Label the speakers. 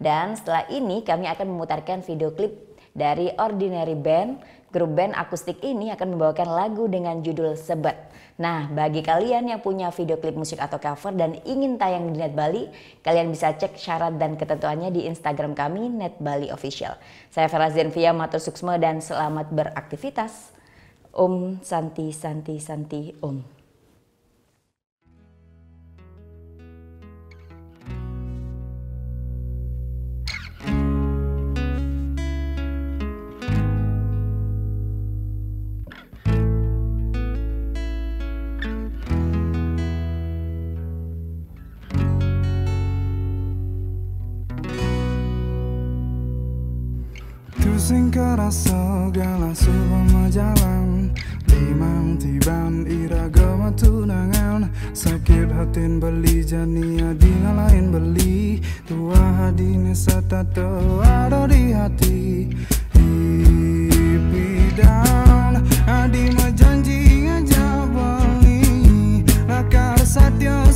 Speaker 1: Dan setelah ini kami akan memutarkan video klip dari Ordinary Band. Grup band akustik ini akan membawakan lagu dengan judul Sebet. Nah, bagi kalian yang punya video klip musik atau cover dan ingin tayang di Net Bali, kalian bisa cek syarat dan ketentuannya di Instagram kami, Net Bali Official. Saya Vera Zenvia Matur Suksma dan selamat beraktivitas. Om Santi Santi Santi Om.
Speaker 2: Sing kerasa segala supaya jalan Limang tiban iraga matunangan Sakit hatin beli jania di ngalahin beli Tua hadine satato ada di hati Ipidan adi majanji ngajak bali Lakar satya